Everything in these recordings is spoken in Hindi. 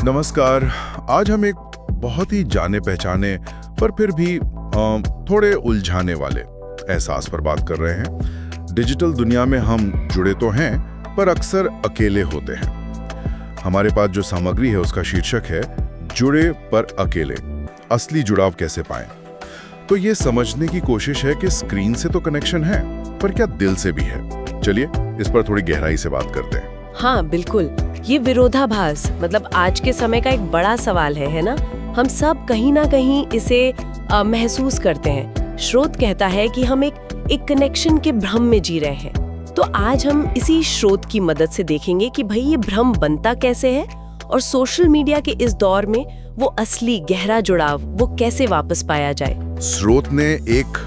नमस्कार। आज हम एक बहुत ही जाने पहचाने पर फिर भी थोड़े उलझाने वाले एहसास पर बात कर रहे हैं। डिजिटल दुनिया में हम जुड़े तो हैं, पर अक्सर अकेले होते हैं। हमारे पास जो सामग्री है उसका शीर्षक है जुड़े पर अकेले, असली जुड़ाव कैसे पाएं। तो ये समझने की कोशिश है कि स्क्रीन से तो कनेक्शन है, पर क्या दिल से भी है। चलिए इस पर थोड़ी गहराई से बात करते हैं। हाँ बिल्कुल, ये विरोधाभास मतलब आज के समय का एक बड़ा सवाल है ना। हम सब कहीं ना कहीं इसे महसूस करते हैं। स्रोत कहता है कि हम एक कनेक्शन के भ्रम में जी रहे हैं। तो आज हम इसी स्रोत की मदद से देखेंगे कि भाई ये भ्रम बनता कैसे है और सोशल मीडिया के इस दौर में वो असली गहरा जुड़ाव वो कैसे वापस पाया जाए। स्रोत ने एक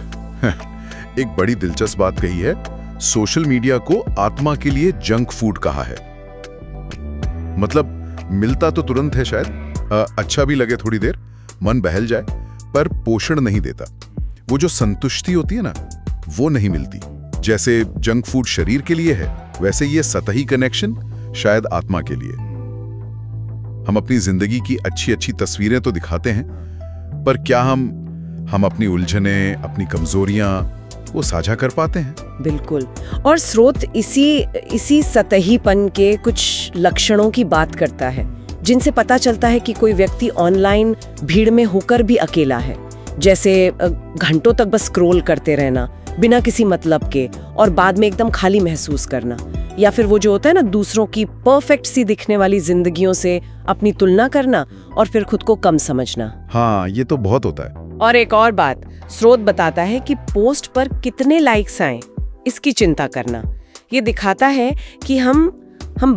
बड़ी दिलचस्प बात कही है। सोशल मीडिया को आत्मा के लिए जंक फूड कहा है। मतलब मिलता तो तुरंत है, शायद अच्छा भी लगे, थोड़ी देर मन बहल जाए, पर पोषण नहीं देता। वो जो संतुष्टि होती है ना, वो नहीं मिलती। जैसे जंक फूड शरीर के लिए है, वैसे ये सतही कनेक्शन शायद आत्मा के लिए। हम अपनी जिंदगी की अच्छी अच्छी तस्वीरें तो दिखाते हैं, पर क्या हम अपनी उलझने, अपनी कमजोरियां वो साझा कर पाते हैं? बिल्कुल। और स्रोत इसी सतहीपन के कुछ लक्षणों की बात करता है, जिनसे पता चलता है कि कोई व्यक्ति ऑनलाइन भीड़ में होकर भी अकेला है। जैसे घंटों तक बस स्क्रॉल करते रहना बिना किसी मतलब के, और बाद में एकदम खाली महसूस करना। या फिर वो जो होता है ना, दूसरों की परफेक्ट सी दिखने वाली जिंदगियों से अपनी तुलना करना और फिर खुद को कम समझना। हाँ, ये तो बहुत होता है। और एक और बात, स्रोत बताता है कि पोस्ट पर कितने लाइक्स आए, इसकी चिंता करना। ये दिखाता है कि हम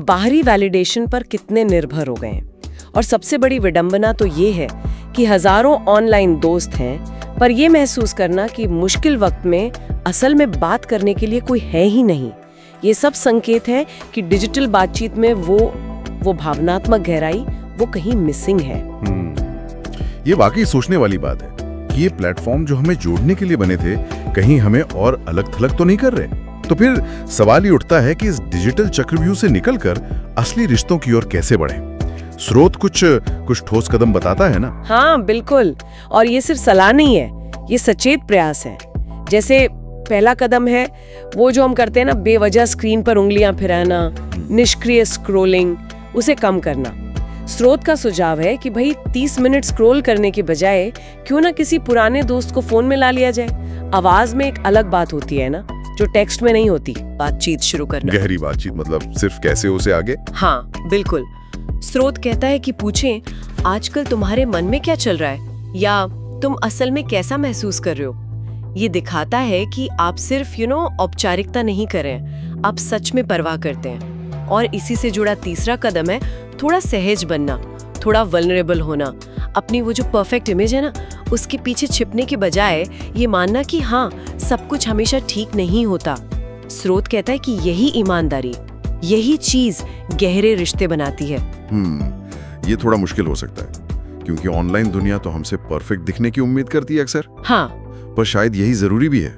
बाहरी वैलिडेशन पर कितने निर्भर हो गए हैं। और सबसे बड़ी विडंबना तो ये है कि हजारों ऑनलाइन दोस्त हैं, पर ये महसूस करना कि मुश्किल वक्त में असल में बात करने के लिए कोई है ही नहीं। ये सब संकेत है कि डिजिटल बातचीत में वो भावनात्मक गहराई वो कहीं मिसिंग है। ये वाकई सोचने वाली बात है कि ये प्लेटफॉर्म जो हमें जोड़ने के लिए बने थे, कहीं हमें और अलग थलग तो नहीं कर रहे। तो फिर सवाल ये उठता है कि इस डिजिटल चक्रव्यूह से निकलकर असली रिश्तों की ओर कैसे बढ़ें। स्रोत कुछ ठोस कदम बताता है ना? हाँ बिल्कुल। और ये सिर्फ सलाह नहीं है, ये सचेत प्रयास है। जैसे पहला कदम है वो जो हम करते हैं ना, बेवजह स्क्रीन पर उंगलियां फिराना, निष्क्रिय स्क्रोलिंग, उसे कम करना। स्रोत का सुझाव है कि भाई 30 मिनट स्क्रॉल करने के बजाय क्यों ना किसी पुराने दोस्त को फोन में ला लिया जाए। आवाज में एक अलग बात होती है ना, जो टेक्स्ट में नहीं होती। बातचीत शुरू करना, गहरी बातचीत, मतलब सिर्फ कैसे उसे आगे। हाँ बिल्कुल। स्रोत कहता है कि पूछें, आजकल तुम्हारे मन में क्या चल रहा है, या तुम असल में कैसा महसूस कर रहे हो। ये दिखाता है कि आप सिर्फ औपचारिकता नहीं कर रहे हैं, आप सच में परवाह करते हैं। और इसी से जुड़ा तीसरा कदम है थोड़ा सहज बनना, थोड़ा वल्नरेबल होना। अपनी वो जो परफेक्ट इमेज है ना, उसके पीछे छिपने के बजाय ये मानना कि हाँ, सब कुछ हमेशा ठीक नहीं होता। स्रोत कहता है कि यही ईमानदारी, यही चीज गहरे रिश्ते बनाती है। ये थोड़ा मुश्किल हो सकता है, क्योंकि ऑनलाइन दुनिया तो हमसे परफेक्ट दिखने की उम्मीद करती है अक्सर। हाँ, पर शायद यही जरूरी भी है।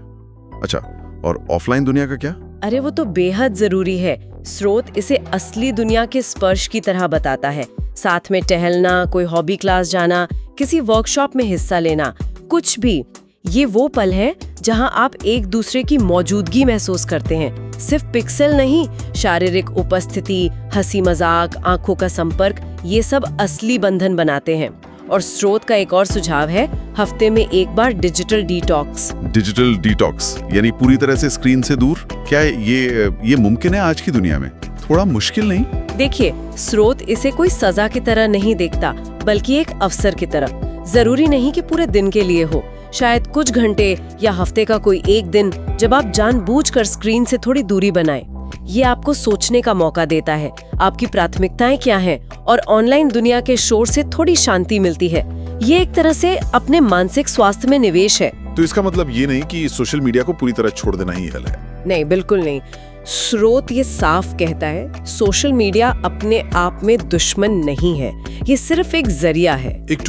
अच्छा, और ऑफलाइन दुनिया का क्या? अरे वो तो बेहद जरूरी है। स्रोत इसे असली दुनिया के स्पर्श की तरह बताता है। साथ में टहलना, कोई हॉबी क्लास जाना, किसी वर्कशॉप में हिस्सा लेना, कुछ भी। ये वो पल है जहां आप एक दूसरे की मौजूदगी महसूस करते हैं। सिर्फ पिक्सल नहीं, शारीरिक उपस्थिति, हंसी मजाक, आंखों का संपर्क, ये सब असली बंधन बनाते हैं। और स्रोत का एक और सुझाव है, हफ्ते में एक बार डिजिटल डिटॉक्स। डिजिटल डिटॉक्स यानी पूरी तरह से स्क्रीन से दूर। क्या ये मुमकिन है आज की दुनिया में? थोड़ा मुश्किल नहीं? देखिए, स्रोत इसे कोई सजा की तरह नहीं देखता, बल्कि एक अवसर की तरह। जरूरी नहीं कि पूरे दिन के लिए हो, शायद कुछ घंटे या हफ्ते का कोई एक दिन जब आप जानबूझकर स्क्रीन से थोड़ी दूरी बनाएं। ये आपको सोचने का मौका देता है, आपकी प्राथमिकताएं क्या हैं, और ऑनलाइन दुनिया के शोर से थोड़ी शांति मिलती है। ये एक तरह से अपने मानसिक स्वास्थ्य में निवेश है। तो इसका मतलब ये नहीं कि सोशल मीडिया को पूरी तरह छोड़ देना ही हल है। नहीं, बिल्कुल नहीं। स्रोत ये साफ कहता है, सोशल मीडिया अपने आप में दुश्मन नहीं है, ये सिर्फ एक जरिया है, एक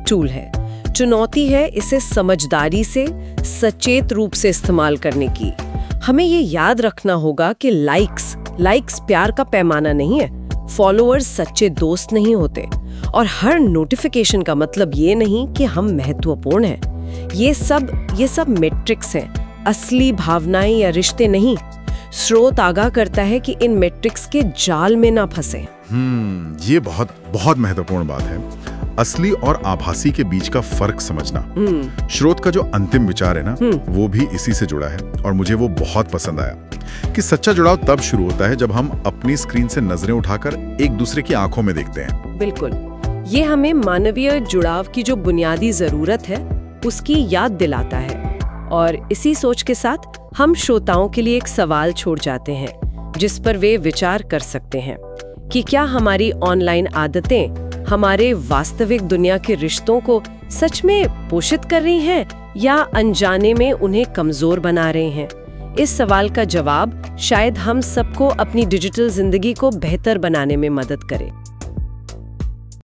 टूल है। चुनौती है इसे समझदारी से, सचेत रूप से इस्तेमाल करने की। हमें ये याद रखना होगा कि लाइक्स प्यार का पैमाना नहीं है, फॉलोअर्स सच्चे दोस्त नहीं होते और हर नोटिफिकेशन का मतलब ये नहीं कि हम महत्वपूर्ण हैं। ये सब मैट्रिक्स हैं, असली भावनाएं या रिश्ते नहीं। स्रोत आगाह करता है कि इन मैट्रिक्स के जाल में ना फंसे। ये बहुत बहुत महत्वपूर्ण बात है, असली और आभासी के बीच का फर्क समझना। स्रोत का जो अंतिम विचार है ना, वो भी इसी से जुड़ा है और मुझे वो बहुत पसंद आया कि सच्चा जुड़ाव तब शुरू होता है जब हम अपनी स्क्रीन से नजरें उठाकर एक दूसरे की आंखों में देखते हैं। बिल्कुल, ये हमें मानवीय जुड़ाव की जो बुनियादी जरूरत है उसकी याद दिलाता है। और इसी सोच के साथ हम श्रोताओं के लिए एक सवाल छोड़ जाते हैं जिस पर वे विचार कर सकते हैं कि क्या हमारी ऑनलाइन आदतें हमारे वास्तविक दुनिया के रिश्तों को सच में पोषित कर रही हैं या अनजाने में उन्हें कमजोर बना रहे हैं। इस सवाल का जवाब शायद हम सबको अपनी डिजिटल जिंदगी को बेहतर बनाने में मदद करे।